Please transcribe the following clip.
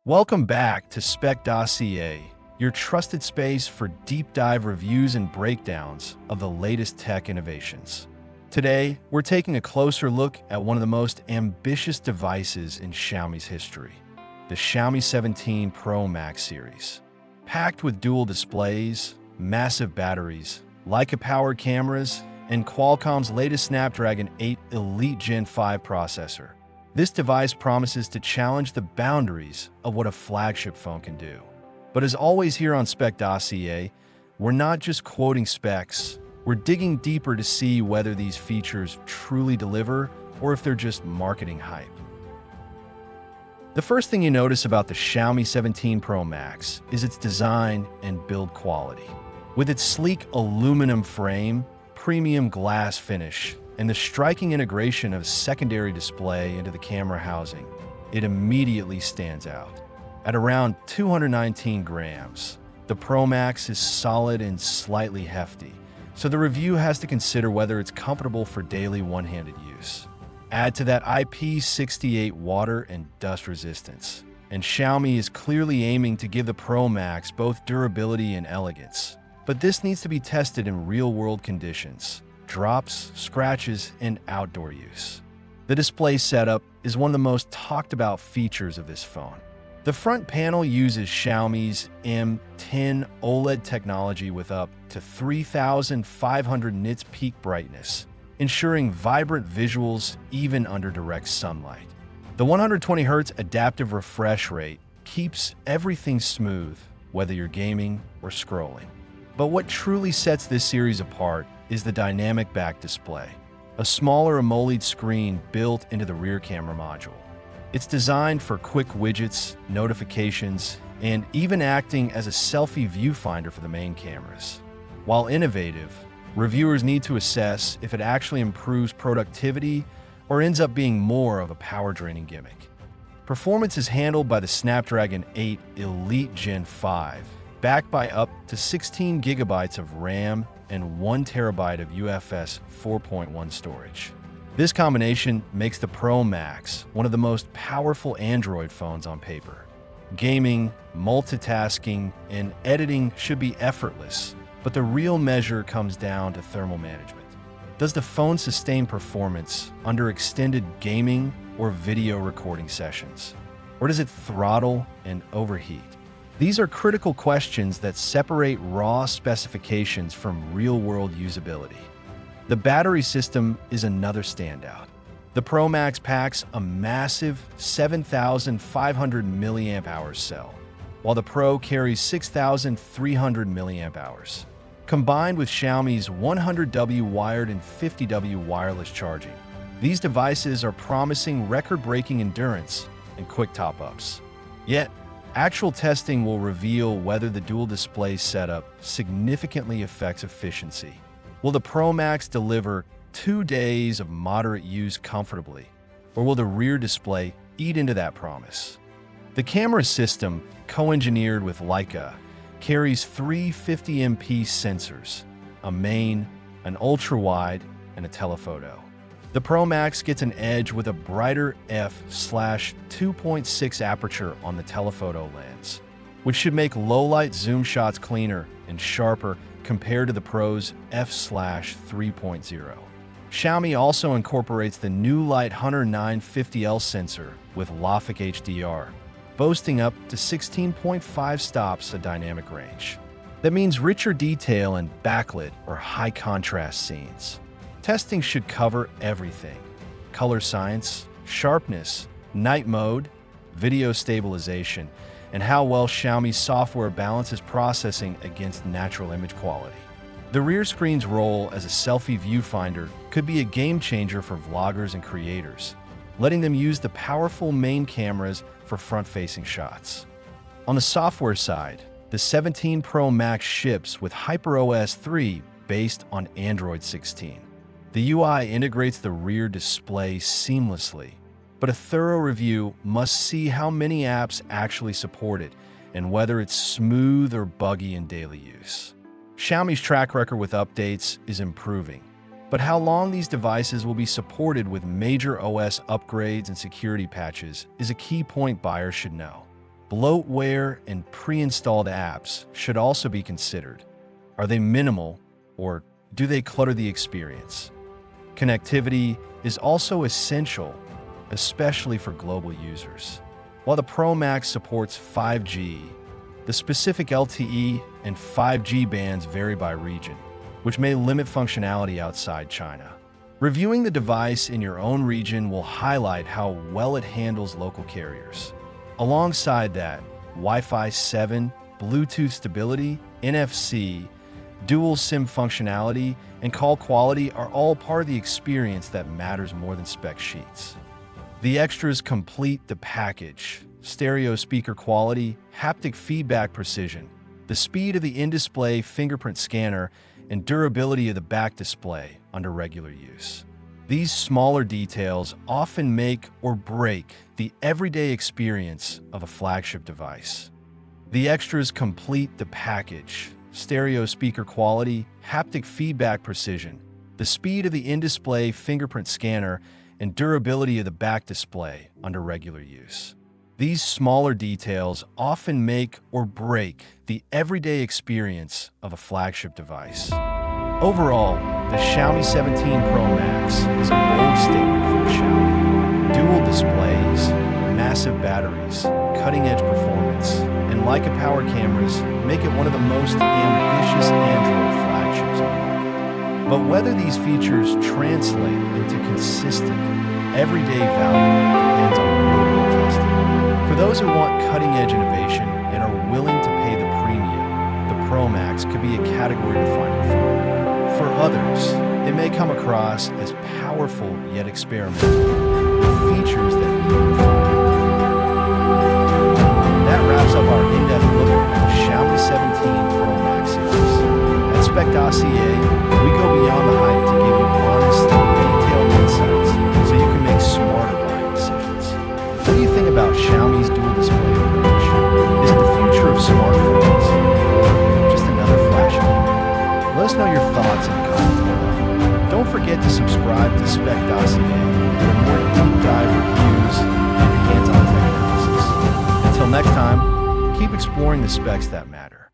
Welcome back to Spec Dossier, your trusted space for deep dive reviews and breakdowns of the latest tech innovations. Today, we're taking a closer look at one of the most ambitious devices in Xiaomi's history, the Xiaomi 17 Pro Max series. Packed with dual displays, massive batteries, Leica-powered cameras, and Qualcomm's latest Snapdragon 8 Elite Gen 5 processor, this device promises to challenge the boundaries of what a flagship phone can do. But as always here on Spec Dossier, we're not just quoting specs, we're digging deeper to see whether these features truly deliver or if they're just marketing hype. The first thing you notice about the Xiaomi 17 Pro Max is its design and build quality. With its sleek aluminum frame, premium glass finish, and the striking integration of a secondary display into the camera housing, it immediately stands out. At around 219 grams, the Pro Max is solid and slightly hefty, so the review has to consider whether it's comfortable for daily one-handed use. Add to that IP68 water and dust resistance, and Xiaomi is clearly aiming to give the Pro Max both durability and elegance. But this needs to be tested in real-world conditions: drops, scratches, and outdoor use. The display setup is one of the most talked about features of this phone. The front panel uses Xiaomi's M10 OLED technology with up to 3,500 nits peak brightness, ensuring vibrant visuals even under direct sunlight. The 120Hz adaptive refresh rate keeps everything smooth, whether you're gaming or scrolling. But what truly sets this series apart is the dynamic back display, a smaller AMOLED screen built into the rear camera module. It's designed for quick widgets, notifications, and even acting as a selfie viewfinder for the main cameras. While innovative, reviewers need to assess if it actually improves productivity or ends up being more of a power-draining gimmick. Performance is handled by the Snapdragon 8 Elite Gen 5, backed by up to 16 gigabytes of RAM and 1 terabyte of UFS 4.1 storage. This combination makes the Pro Max one of the most powerful Android phones on paper. Gaming, multitasking, and editing should be effortless, but the real measure comes down to thermal management. Does the phone sustain performance under extended gaming or video recording sessions? Or does it throttle and overheat? These are critical questions that separate raw specifications from real-world usability. The battery system is another standout. The Pro Max packs a massive 7,500 mAh cell, while the Pro carries 6,300 mAh. Combined with Xiaomi's 100W wired and 50W wireless charging, these devices are promising record-breaking endurance and quick top-ups. Yet, actual testing will reveal whether the dual display setup significantly affects efficiency. Will the Pro Max deliver 2 days of moderate use comfortably, or will the rear display eat into that promise? The camera system, co-engineered with Leica, carries 3 50MP sensors, a main, an ultra-wide, and a telephoto. The Pro Max gets an edge with a brighter f/2.6 aperture on the telephoto lens, which should make low-light zoom shots cleaner and sharper compared to the Pro's f/3.0. Xiaomi also incorporates the new Light Hunter 950L sensor with LAFIC HDR, boasting up to 16.5 stops of dynamic range. That means richer detail and backlit or high-contrast scenes. Testing should cover everything: color science, sharpness, night mode, video stabilization, and how well Xiaomi's software balances processing against natural image quality. The rear screen's role as a selfie viewfinder could be a game changer for vloggers and creators, letting them use the powerful main cameras for front-facing shots. On the software side, the 17 Pro Max ships with HyperOS 3 based on Android 16. The UI integrates the rear display seamlessly, but a thorough review must see how many apps actually support it and whether it's smooth or buggy in daily use. Xiaomi's track record with updates is improving, but how long these devices will be supported with major OS upgrades and security patches is a key point buyers should know. Bloatware and pre-installed apps should also be considered. Are they minimal, or do they clutter the experience? Connectivity is also essential, especially for global users. While the Pro Max supports 5G, the specific LTE and 5G bands vary by region, which may limit functionality outside China. Reviewing the device in your own region will highlight how well it handles local carriers. Alongside that, Wi-Fi 7, Bluetooth stability, NFC, dual SIM functionality, and call quality are all part of the experience that matters more than spec sheets. The extras complete the package: stereo speaker quality, haptic feedback precision, the speed of the in-display fingerprint scanner, and durability of the back display under regular use. These smaller details often make or break the everyday experience of a flagship device. The extras complete the package: stereo speaker quality, haptic feedback precision, the speed of the in-display fingerprint scanner, and durability of the back display under regular use. These smaller details often make or break the everyday experience of a flagship device. Overall, the Xiaomi 17 Pro Max is a bold statement from Xiaomi. Dual displays, massive batteries, cutting-edge performance, and Leica-powered cameras make it one of the most ambitious Android flagships on the market. But whether these features translate into consistent, everyday value depends on real-world testing. For those who want cutting-edge innovation and are willing to pay the premium, the Pro Max could be a category-defining phone. For others, it may come across as powerful yet experimental, with features that need refinement. That wraps up our in-depth look at the Xiaomi 17 Pro Max series. At Spec Dossier, we go beyond the hype to give you honest, detailed insights so you can make smarter buying decisions. What do you think about Xiaomi's dual display approach? Is it the future of smartphones, or just another flashy gimmick? Let us know your thoughts in the comments below. Don't forget to subscribe to Spec Dossier for more deep dive reviews and hands-on tech analysis. Until next time, keep exploring the specs that matter.